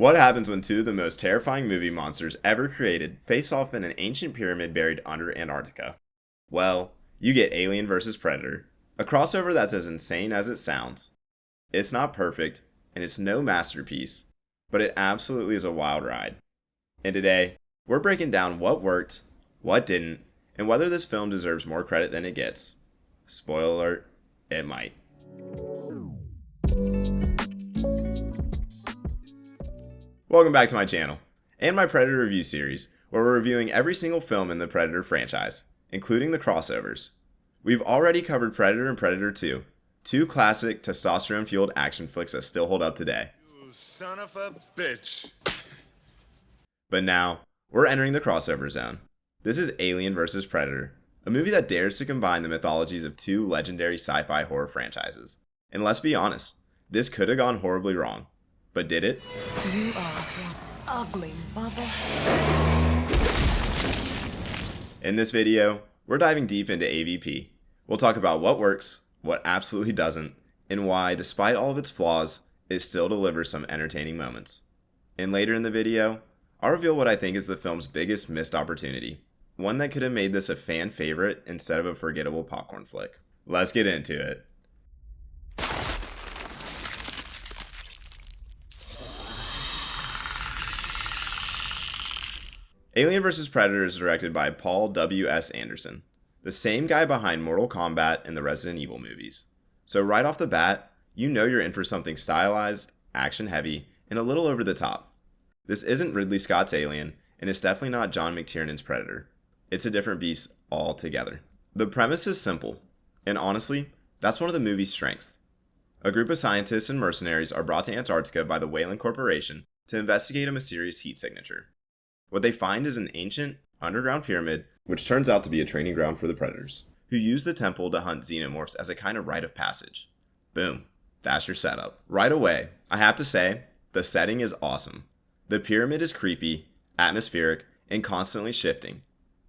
What happens when two of the most terrifying movie monsters ever created face off in an ancient pyramid buried under Antarctica? Well, you get Alien vs. Predator, a crossover that's as insane as it sounds. It's not perfect, and it's no masterpiece, but it absolutely is a wild ride. And today, we're breaking down what worked, what didn't, and whether this film deserves more credit than it gets. Spoiler alert, it might. Welcome back to my channel, and my Predator review series, where we're reviewing every single film in the Predator franchise, including the crossovers. We've already covered Predator and Predator 2, two classic testosterone-fueled action flicks that still hold up today. You son of a bitch. But now, we're entering the crossover zone. This is Alien vs. Predator, a movie that dares to combine the mythologies of two legendary sci-fi horror franchises. And let's be honest, this could have gone horribly wrong. But did it? You are one ugly mother. In this video, we're diving deep into AVP. We'll talk about what works, what absolutely doesn't, and why, despite all of its flaws, it still delivers some entertaining moments. And later in the video, I'll reveal what I think is the film's biggest missed opportunity, one that could have made this a fan favorite instead of a forgettable popcorn flick. Let's get into it. Alien vs. Predator is directed by Paul W.S. Anderson, the same guy behind Mortal Kombat and the Resident Evil movies. So right off the bat, you know you're in for something stylized, action-heavy, and a little over the top. This isn't Ridley Scott's Alien, and it's definitely not John McTiernan's Predator. It's a different beast altogether. The premise is simple, and honestly, that's one of the movie's strengths. A group of scientists and mercenaries are brought to Antarctica by the Weyland Corporation to investigate a mysterious heat signature. What they find is an ancient, underground pyramid, which turns out to be a training ground for the Predators, who use the temple to hunt xenomorphs as a kind of rite of passage. Boom. That's your setup. Right away, I have to say, the setting is awesome. The pyramid is creepy, atmospheric, and constantly shifting.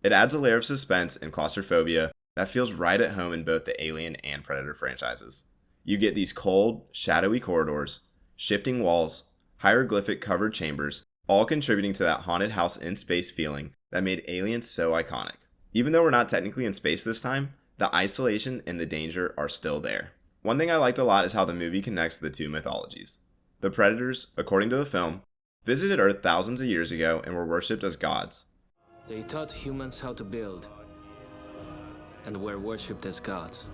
It adds a layer of suspense and claustrophobia that feels right at home in both the Alien and Predator franchises. You get these cold, shadowy corridors, shifting walls, hieroglyphic-covered chambers, all contributing to that haunted house in space feeling that made Alien so iconic. Even though we're not technically in space this time, the isolation and the danger are still there. One thing I liked a lot is how the movie connects the two mythologies. The Predators, according to the film, visited Earth thousands of years ago and were worshipped as gods. They taught humans how to build and were worshipped as gods.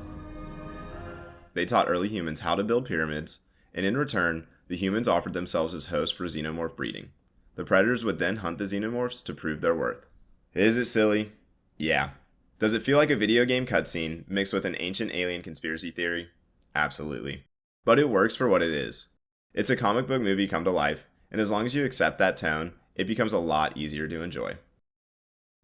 They taught early humans how to build pyramids, and in return, the humans offered themselves as hosts for xenomorph breeding. The Predators would then hunt the xenomorphs to prove their worth. Is it silly? Yeah. Does it feel like a video game cutscene mixed with an ancient alien conspiracy theory? Absolutely. But it works for what it is. It's a comic book movie come to life, and as long as you accept that tone, it becomes a lot easier to enjoy.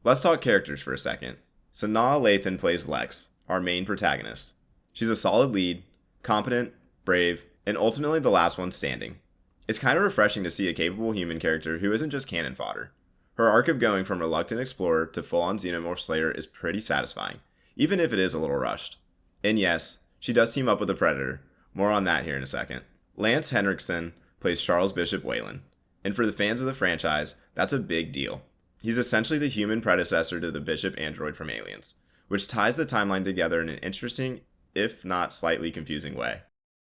Let's talk characters for a second. Sanaa Lathan plays Lex, our main protagonist. She's a solid lead, competent, brave, and ultimately the last one standing. It's kind of refreshing to see a capable human character who isn't just cannon fodder. Her arc of going from reluctant explorer to full-on xenomorph slayer is pretty satisfying, even if it is a little rushed. And yes, she does team up with the Predator. More on that here in a second. Lance Henriksen plays Charles Bishop Weyland, and for the fans of the franchise, that's a big deal. He's essentially the human predecessor to the Bishop android from Aliens, which ties the timeline together in an interesting, if not slightly confusing way.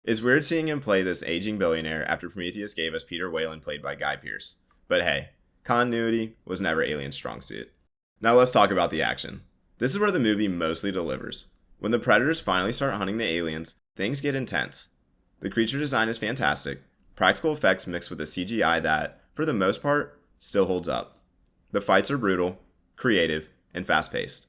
It's weird seeing him play this aging billionaire after Prometheus gave us Peter Weyland played by Guy Pearce. But hey, continuity was never Alien's strong suit. Now let's talk about the action. This is where the movie mostly delivers. When the Predators finally start hunting the aliens, things get intense. The creature design is fantastic, practical effects mixed with a CGI that, for the most part, still holds up. The fights are brutal, creative, and fast-paced.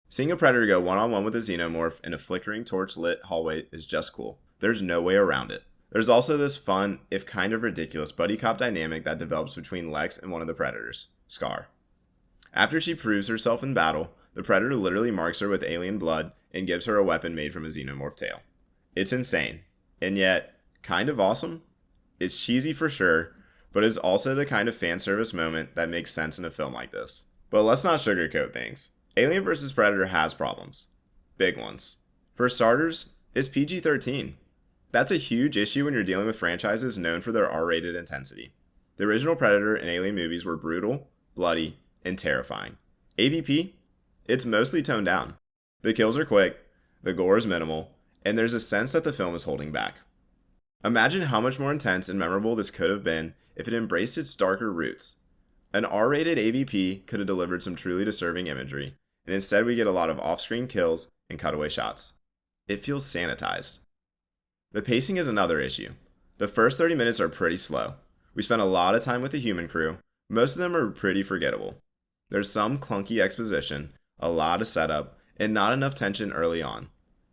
Seeing a Predator go one-on-one with a xenomorph in a flickering torch-lit hallway is just cool. There's no way around it. There's also this fun, if kind of ridiculous, buddy cop dynamic that develops between Lex and one of the Predators, Scar. After she proves herself in battle, the Predator literally marks her with alien blood and gives her a weapon made from a xenomorph tail. It's insane, and yet, kind of awesome? It's cheesy for sure, but it's also the kind of fan service moment that makes sense in a film like this. But let's not sugarcoat things. Alien vs. Predator has problems. Big ones. For starters, it's PG-13. That's a huge issue when you're dealing with franchises known for their R-rated intensity. The original Predator and Alien movies were brutal, bloody, and terrifying. AVP? It's mostly toned down. The kills are quick, the gore is minimal, and there's a sense that the film is holding back. Imagine how much more intense and memorable this could have been if it embraced its darker roots. An R-rated AVP could have delivered some truly disturbing imagery, and instead we get a lot of off-screen kills and cutaway shots. It feels sanitized. The pacing is another issue. The first 30 minutes are pretty slow. We spend a lot of time with the human crew. Most of them are pretty forgettable. There's some clunky exposition, a lot of setup, and not enough tension early on.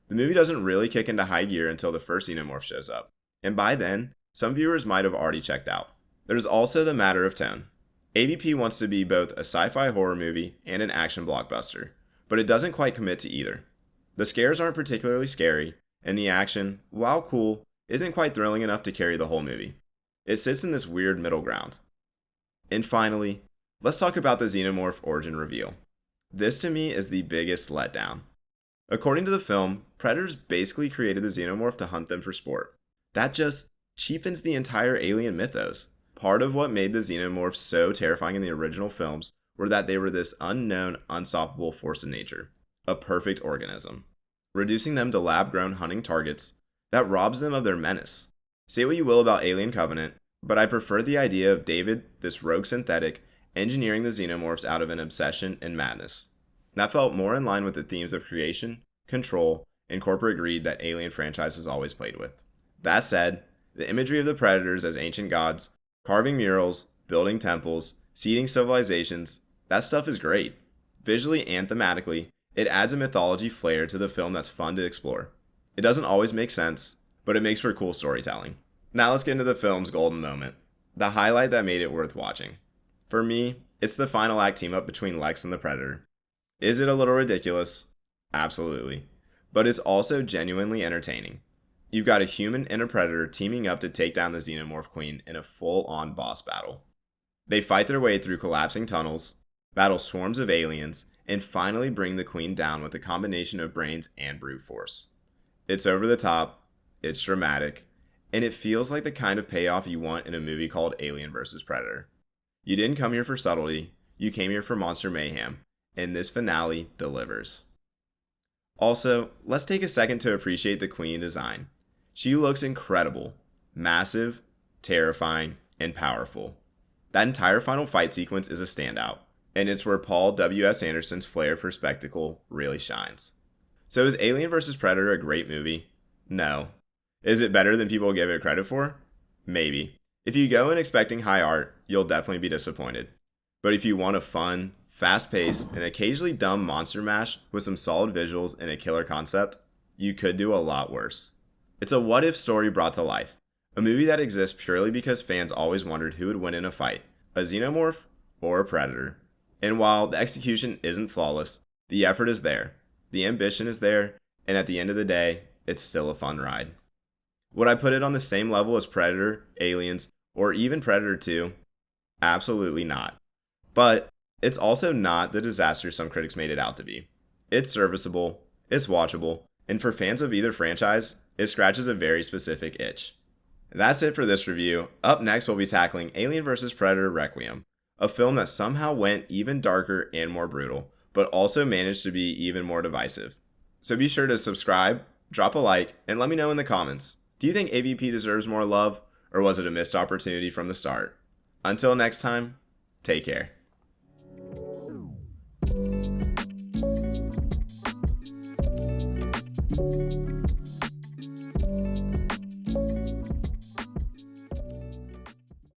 The movie doesn't really kick into high gear until the first Xenomorph shows up, and by then, some viewers might have already checked out. There's also the matter of tone. AVP wants to be both a sci-fi horror movie and an action blockbuster, but it doesn't quite commit to either. The scares aren't particularly scary, and the action, while cool, isn't quite thrilling enough to carry the whole movie. It sits in this weird middle ground. And finally, let's talk about the Xenomorph origin reveal. This to me is the biggest letdown. According to the film, predators basically created the Xenomorph to hunt them for sport. That just cheapens the entire alien mythos. Part of what made the Xenomorphs so terrifying in the original films were that they were this unknown, unstoppable force in nature, a perfect organism. Reducing them to lab-grown hunting targets, that robs them of their menace. Say what you will about Alien Covenant, but I prefer the idea of David, this rogue synthetic, engineering the Xenomorphs out of an obsession and madness. That felt more in line with the themes of creation, control, and corporate greed that Alien franchises always played with. That said, the imagery of the Predators as ancient gods, carving murals, building temples, seeding civilizations, that stuff is great. Visually and thematically, it adds a mythology flair to the film that's fun to explore. It doesn't always make sense, but it makes for cool storytelling. Now let's get into the film's golden moment, the highlight that made it worth watching. For me, it's the final act team up between Lex and the Predator. Is it a little ridiculous? Absolutely. But it's also genuinely entertaining. You've got a human and a predator teaming up to take down the Xenomorph Queen in a full-on boss battle. They fight their way through collapsing tunnels, battle swarms of aliens, and finally bring the Queen down with a combination of brains and brute force. It's over the top, it's dramatic, and it feels like the kind of payoff you want in a movie called Alien vs. Predator. You didn't come here for subtlety, you came here for monster mayhem, and this finale delivers. Also, let's take a second to appreciate the Queen design. She looks incredible, massive, terrifying, and powerful. That entire final fight sequence is a standout, and it's where Paul W.S. Anderson's flair for spectacle really shines. So is Alien vs. Predator a great movie? No. Is it better than people give it credit for? Maybe. If you go in expecting high art, you'll definitely be disappointed. But if you want a fun, fast-paced, and occasionally dumb monster mash with some solid visuals and a killer concept, you could do a lot worse. It's a what-if story brought to life. A movie that exists purely because fans always wondered who would win in a fight, a Xenomorph or a Predator. And while the execution isn't flawless, the effort is there, the ambition is there, and at the end of the day, it's still a fun ride. Would I put it on the same level as Predator, Aliens, or even Predator 2? Absolutely not. But it's also not the disaster some critics made it out to be. It's serviceable, it's watchable, and for fans of either franchise, it scratches a very specific itch. That's it for this review. Up next, we'll be tackling Alien vs. Predator Requiem, a film that somehow went even darker and more brutal, but also managed to be even more divisive. So be sure to subscribe, drop a like, and let me know in the comments. Do you think AVP deserves more love, or was it a missed opportunity from the start? Until next time, take care.